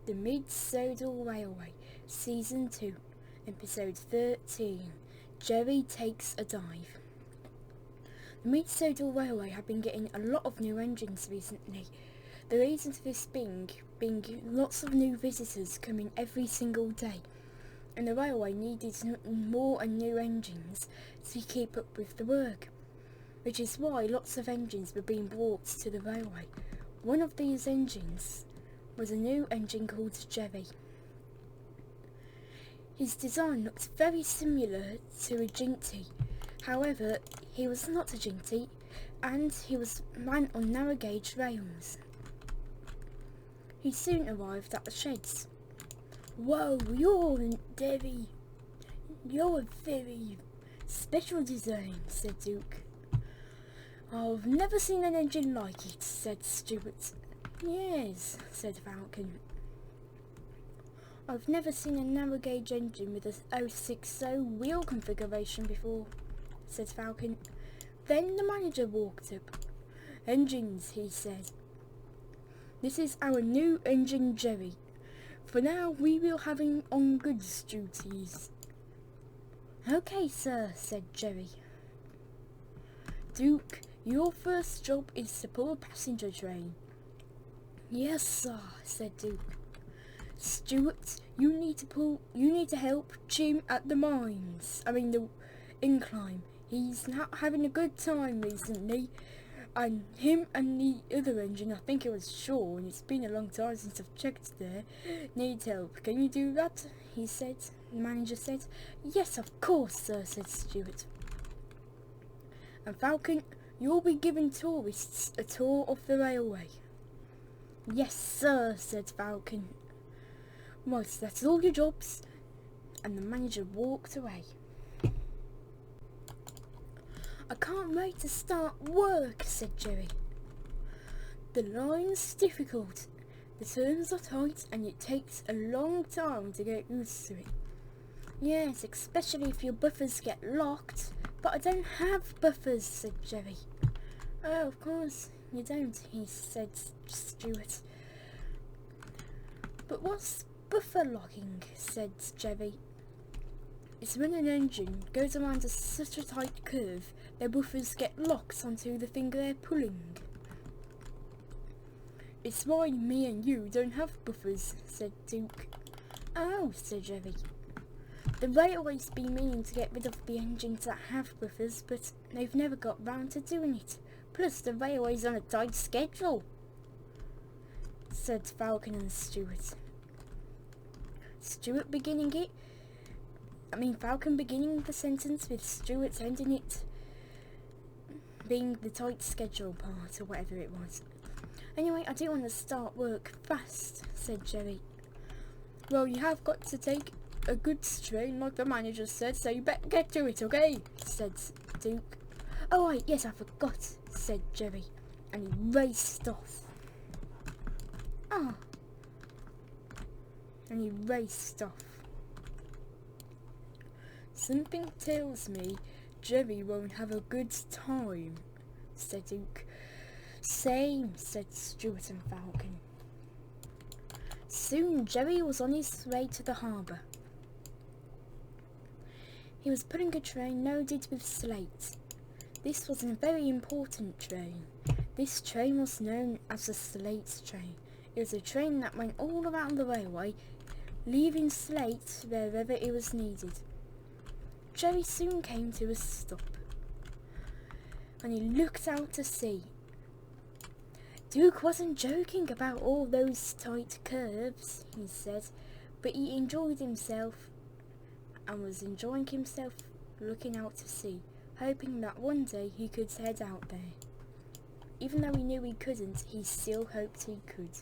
The Sodor Railway, Season 2, Episode 13, Jerry Takes a Dive. The Sodor Railway have been getting a lot of new engines recently. The reason for this being lots of new visitors coming every single day, and the railway needed more and new engines to keep up with the work, which is why lots of engines were being brought to the railway. One of these engines was a new engine called Jerry. His design looked very similar to a Jinty, however he was not a Jinty and he ran on narrow gauge rails. He soon arrived at the sheds. "Whoa, you're a very special design," said Duke. "I've never seen an engine like it," said Stuart. "Yes," said Falcon. "I've never seen a narrow gauge engine with a 060 wheel configuration before," said Falcon. Then the manager walked up. "Engines," he said. "This is our new engine Jerry. For now we will have him on goods duties." "Okay, sir," said Jerry. "Duke, your first job is to pull a passenger train." "Yes, sir," said Duke. "Stuart, you need to help Jim at the the incline. He's not having a good time recently, and him and the other engine, I think it was Sean, it's been a long time since I've checked there, need help. Can you do that?" he said. The manager said. "Yes, of course, sir," said Stuart. "And Falcon, you'll be giving tourists a tour of the railway." "Yes, sir," said Falcon. "Right, that's all your jobs." And the manager walked away. "I can't wait to start work," said Jerry. "The line's difficult, the turns are tight, and it takes a long time to get used to it." "Yes, especially if your buffers get locked." "But I don't have buffers," said Jerry. "Oh, of course you don't," said Stuart. "But what's buffer locking?" said Jerry. "It's when an engine goes around such a tight curve, their buffers get locked onto the thing they're pulling." "It's why me and you don't have buffers," said Duke. "Oh," said Jerry. "The railway's been meaning to get rid of the engines that have buffers, but they've never got round to doing it. Plus the railway's on a tight schedule," said Falcon and Stuart. Falcon beginning the sentence with Stuart ending it, being the tight schedule part or whatever it was. "Anyway, I do want to start work fast," said Jerry. "Well, you have got to take a goods train like the manager said, so you better get to it, okay?" said Duke. "Oh right, yes, I forgot," said Jerry, and he raced off. And he raced off. "Something tells me Jerry won't have a good time," said Duke. "Same," said Stuart and Falcon. Soon Jerry was on his way to the harbour. He was pulling a train loaded with slate. This was a very important train. This train was known as the slate train. It was a train that went all around the railway, leaving slate wherever it was needed. Jerry soon came to a stop, and he looked out to sea. Duke wasn't joking about all those tight curves, he said, but he enjoyed himself and was enjoying himself looking out to sea, hoping that one day he could head out there. Even though he knew he couldn't, he still hoped he could.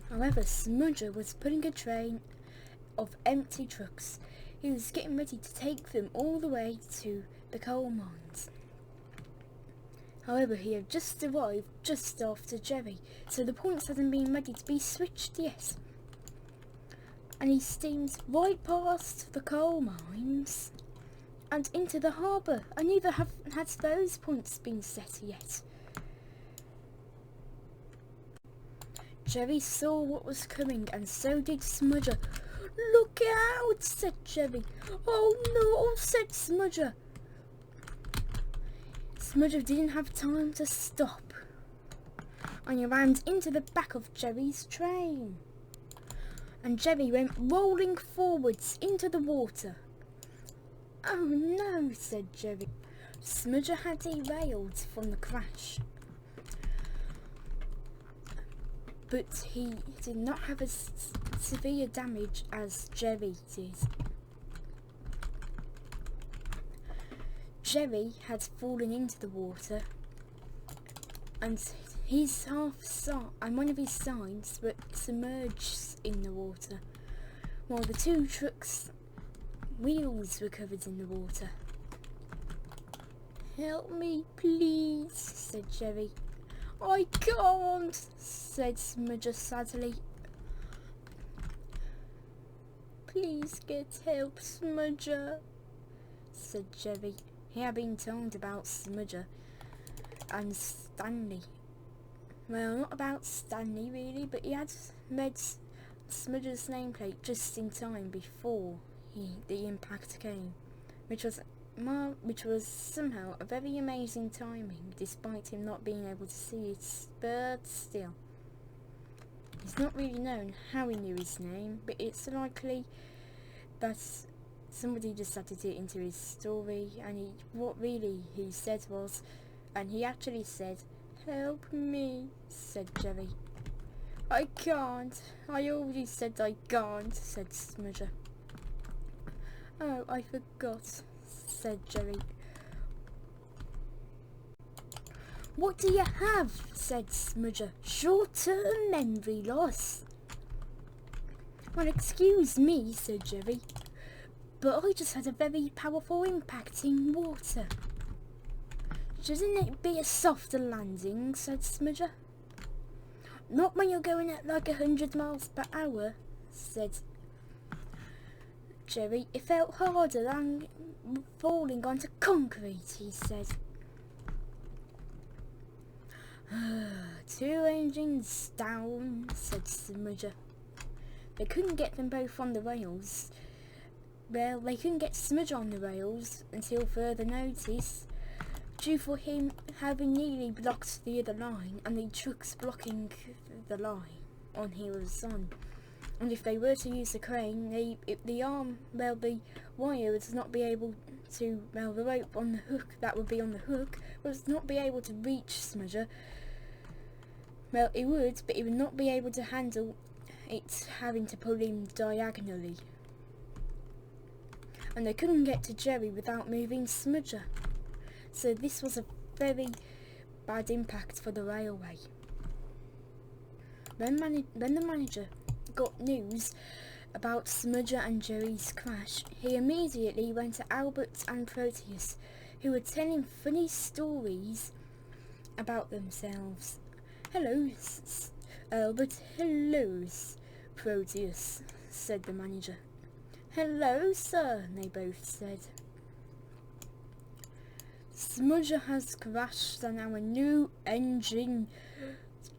However, Smudger was pulling a train of empty trucks. He was getting ready to take them all the way to the coal mines. However, he had just arrived just after Jerry, so the points hadn't been ready to be switched yet. And he steamed right past the coal mines and into the harbour, and neither had those points been set yet. Jerry saw what was coming, and so did Smudger. "Look out," said Jerry. "Oh no," said Smudger. Smudger didn't have time to stop, and he rammed into the back of Jerry's train. And Jerry went rolling forwards into the water. "Oh no," said Jerry. Smudger had derailed from the crash, but he did not have as severe damage as Jerry did. Jerry had fallen into the water, and his one of his sides were submerged in the water, while the two trucks' wheels were covered in the water. "Help me, please," said Jerry. "I can't," said Smudger sadly. "Please get help, Smudger," said Jerry. He had been told about Smudger and Stanley. Well, not about Stanley really, but he had read Smudger's nameplate just in time before the impact came, which was somehow a very amazing timing, despite him not being able to see it. But still, it's not really known how he knew his name, but it's likely that somebody just added it into his story, and what he said was, and he actually said, "Help me," said Jerry. "I can't. I already said I can't," said Smudger. "Oh, I forgot," said Jerry. "What do you have?" said Smudger. "Short-term memory loss." "Well, excuse me," said Jerry, "but I just had a very powerful impact in water." "Shouldn't it be a softer landing?" said Smudger. "Not when you're going at like 100 miles per hour, said Jerry. "It felt harder than falling onto concrete," he said. "Two engines down," said Smudger. They couldn't get them both on the rails. Well, they couldn't get Smudger on the rails until further notice, due for him having nearly blocked the other line, and the trucks blocking the line on he was on. And if they were to use the crane, the wire would not be able to, the rope on the hook that would be on the hook would not be able to reach Smudger. Well, it would, but it would not be able to handle it having to pull him diagonally. And they couldn't get to Jerry without moving Smudger. So this was a very bad impact for the railway. When the manager got news about Smudger and Jerry's crash, he immediately went to Albert and Proteus, who were telling funny stories about themselves. "Hello, Albert." "Hello, Proteus," said the manager. "Hello, sir," they both said. "Smudger has crashed on our new engine.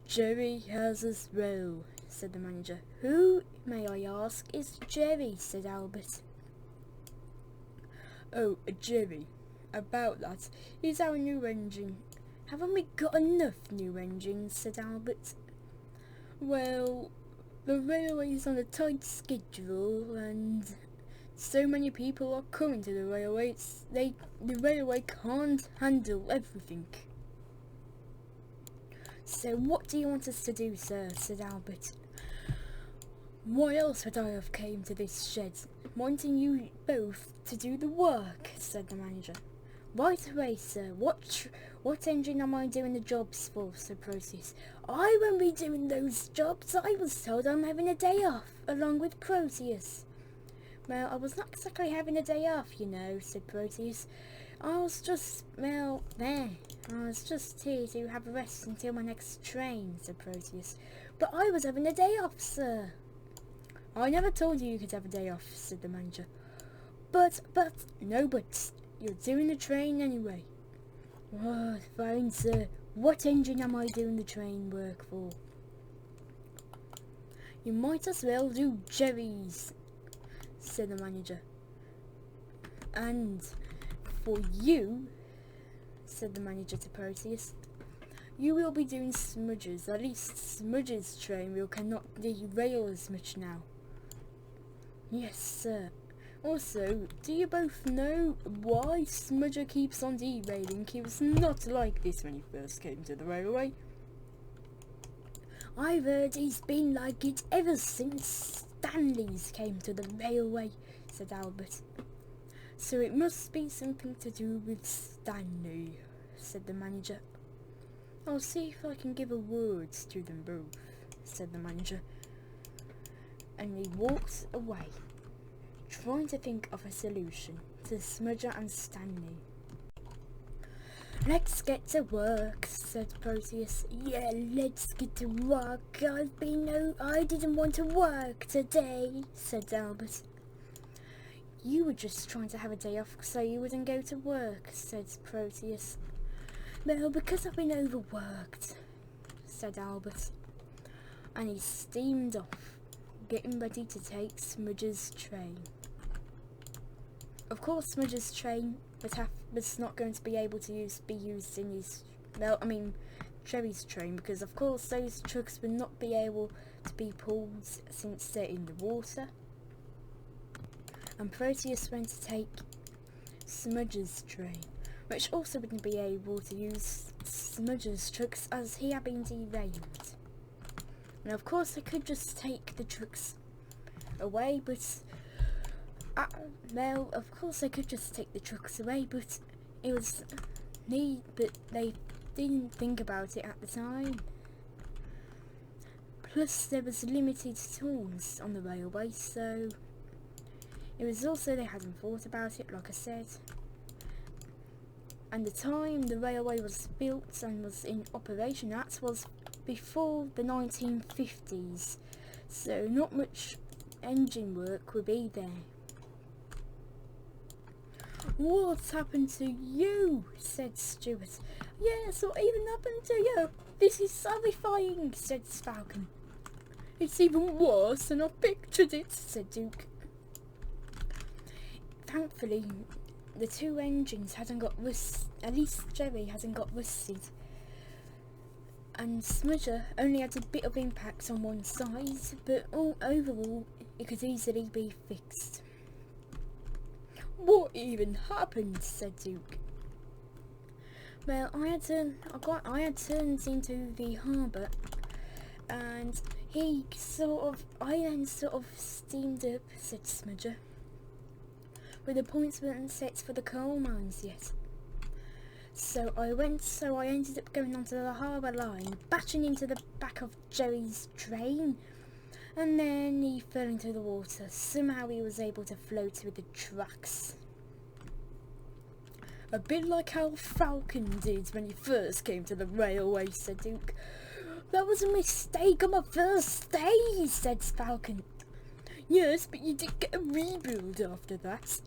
Jerry has as well," said the manager. "Who, may I ask, is Jerry?" said Albert. "Oh, Jerry. About that. He's our new engine." "Haven't we got enough new engines?" said Albert. "Well, the railway's on a tight schedule, and so many people are coming to the railway, the railway can't handle everything." "So what do you want us to do, sir?" said Albert. "Why else would I have came to this shed, wanting you both to do the work?" said the manager. "Right away, sir. What engine am I doing the jobs for?" said Proteus. "I won't be doing those jobs. I was told I'm having a day off, along with Proteus." "Well, I was not exactly having a day off, you know," said Proteus. I was just here to have a rest until my next train," said Proteus. "But I was having a day off, sir." "I never told you could have a day off," said the manager. But, no buts. You're doing the train anyway." "Oh, fine, sir. What engine am I doing the train work for?" You might as well do Jerry's, said the manager. And for you, said the manager to Proteus, you will be doing Smudge's. At least Smudge's train wheel cannot derail as much now. Yes, sir. Also, do you both know why Smudger keeps on derailing? He was not like this when he first came to the railway. I've heard he's been like it ever since Stanley's came to the railway, said Albert. So it must be something to do with Stanley, said the manager. I'll see if I can give a word to them both, said the manager. And he walked away, trying to think of a solution to Smudger and Stanley. Let's get to work, said Proteus. Yeah, let's get to work. I didn't want to work today, said Albert. You were just trying to have a day off so you wouldn't go to work, said Proteus. Well, because I've been overworked, said Albert. And he steamed off, getting ready to take Smudger's train. Of course, Smudger's train was not going to be able to be used in his, Jerry's train, because of course those trucks would not be able to be pulled since they're in the water. And Proteus went to take Smudger's train, which also wouldn't be able to use Smudger's trucks as he had been derailed. And of course they could just take the trucks away, but of course they could just take the trucks away, but but they didn't think about it at the time. Plus there was limited tools on the railway, so it was also they hadn't thought about it, like I said. And the time the railway was built and was in operation, that was before the 1950s, so not much engine work would be there. What's happened to you? Said Stuart. Yes, what even happened to you? This is horrifying, said Falcon. It's even worse than I pictured it, said Duke. Thankfully, the two engines hadn't got rusted, at least Jerry hasn't got rusted. And Smudger only had a bit of impact on one side, but overall it could easily be fixed. What even happened? Said Duke. Well, I had turned into the harbour, and I then sort of steamed up, said Smudger. But the points weren't set for the coal mines yet. So I ended up going onto the harbour line, bashing into the back of Jerry's train, and then he fell into the water. Somehow he was able to float through the tracks. A bit like how Falcon did when he first came to the railway, said Duke. That was a mistake on my first day, said Falcon. Yes, but you did get a rebuild after that.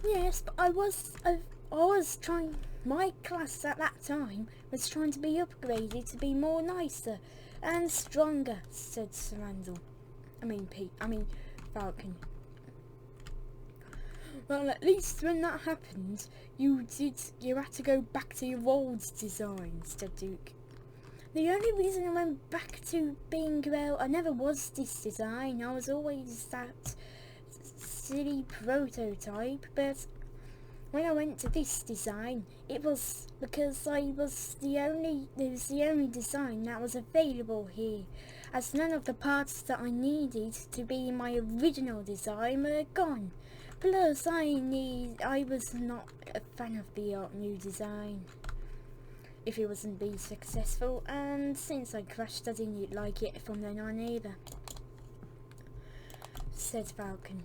Yes, but I was trying, my class at that time was trying to be upgraded to be more nicer and stronger, said Falcon. Well, at least when that happened, you had to go back to your old design, said Duke. The only reason I went back to being, I never was this design, I was always that silly prototype, but when I went to this design, it was because it was the only design that was available here, as none of the parts that I needed to be in my original design were gone. Plus, I was not a fan of the new design, if it wasn't being successful, and since I crashed I didn't like it from then on either, said Falcon.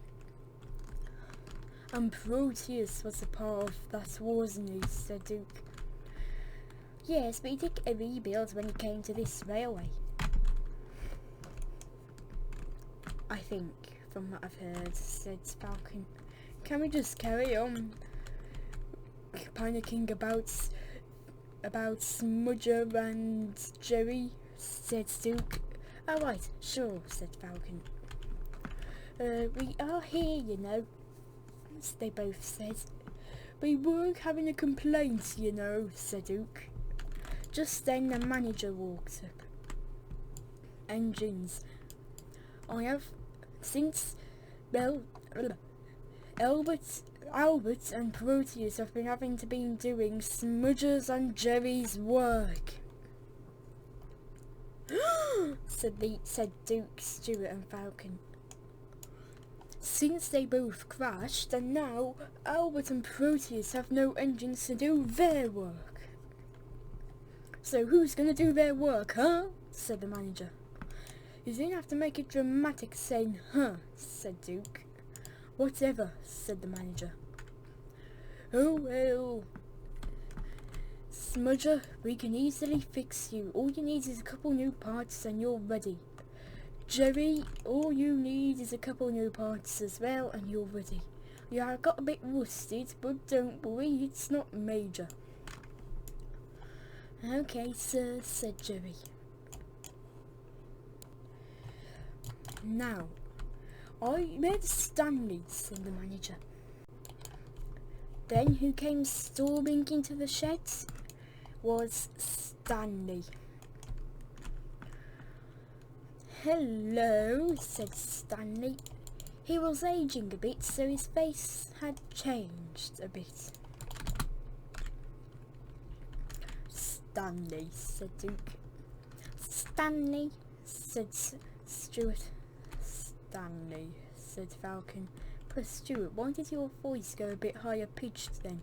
And Proteus was a part of that, wasn't he, said Duke. Yes, but he did get a rebuild when he came to this railway, I think, from what I've heard, said Falcon. Can we just carry on panicking about Smudger and Jerry, said Duke. "All right, sure," said Falcon. "We are here, you know," they both said. "We were having a complaint, you know," said Duke. Just then the manager walked up. "Engines. I have since Albert and Proteus have been doing Smudger's and Jerry's work," said Duke, Stuart and Falcon. "Since they both crashed, and now Albert and Proteus have no engines to do their work." "So who's going to do their work, huh?" said the manager. "You didn't have to make it dramatic saying, 'huh,'" said Duke. "Whatever," said the manager. "Oh well, Smudger, we can easily fix you. All you need is a couple new parts and you're ready. Jerry, all you need is a couple new parts as well and you're ready. You have got a bit rusted, but don't worry, it's not major." "Okay, sir," said Jerry. "Now, where's Stanley?" said the manager. Then who came storming into the shed was Stanley. "Hello," said Stanley. He was aging a bit, so his face had changed a bit. "Stanley," said Duke. "Stanley," said Stuart. "Stanley," said Falcon. "But Stuart, why did your voice go a bit higher pitched then?"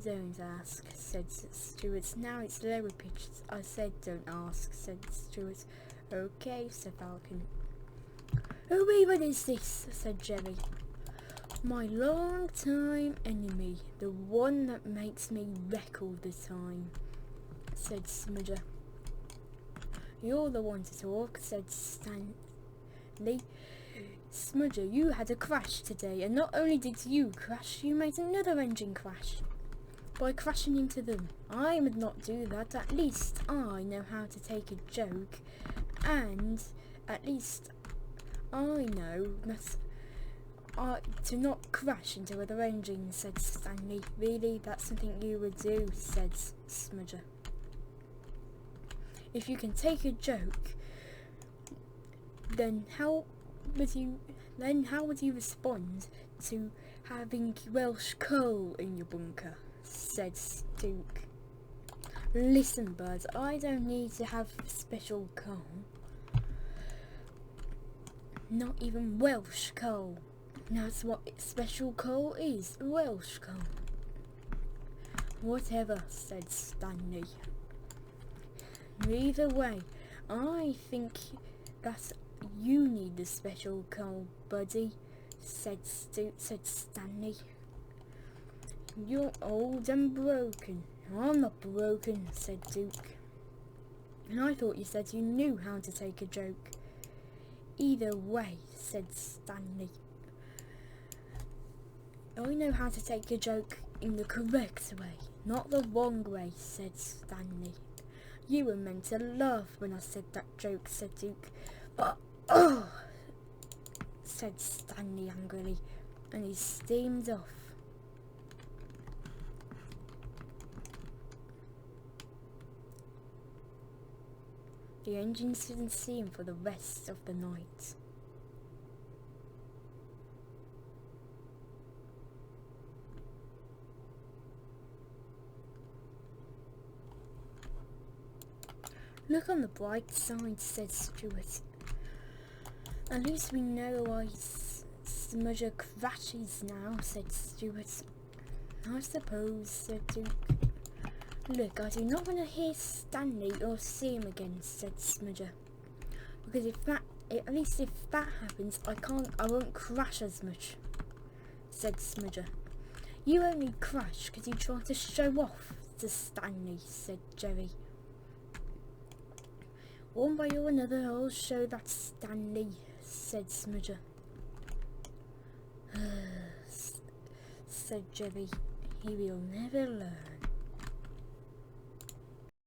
"Don't ask," said Stuart. "Now it's lower pitched." "I said don't ask," said Stuart. "Okay," said Falcon. "Who even is this?" said Jerry. "My long-time enemy, the one that makes me wreck all the time," said Smudger. "You're the one to talk," said Stanley. "Smudger, you had a crash today, and not only did you crash, you made another engine crash by crashing into them. I would not do that. At least I know how to take a joke, and at least I know that to not crash into other engines," said Stanley. "Really, that's something you would do," said Smudger. "If you can take a joke, then how would you respond to having Welsh coal in your bunker?" said Duke. "Listen, Bud, I don't need to have special coal. Not even Welsh coal. That's what special coal is, Welsh coal." "Whatever," said Stanley. "Either way, I think that you need the special coal, buddy," said Stanley. "You're old and broken." "I'm not broken," said Duke. "And I thought you said you knew how to take a joke." "Either way," said Stanley. "I know how to take a joke in the correct way, not the wrong way," said Stanley. "You were meant to laugh when I said that joke," said Duke. "Oh," said Stanley angrily, and he steamed off. The engines didn't see him for the rest of the night. "Look on the bright side," said Stuart. "At least we know why Smudger crashes now," said Stuart. "I suppose," said Duke. "Look, I do not want to hear Stanley or see him again," said Smudger. "Because at least if that happens, I won't crash as much," said Smudger. "You only crash because you try to show off to Stanley," said Jerry. "One way or another, I'll show that Stanley," said Smudger. Said Jerry. "He will never learn."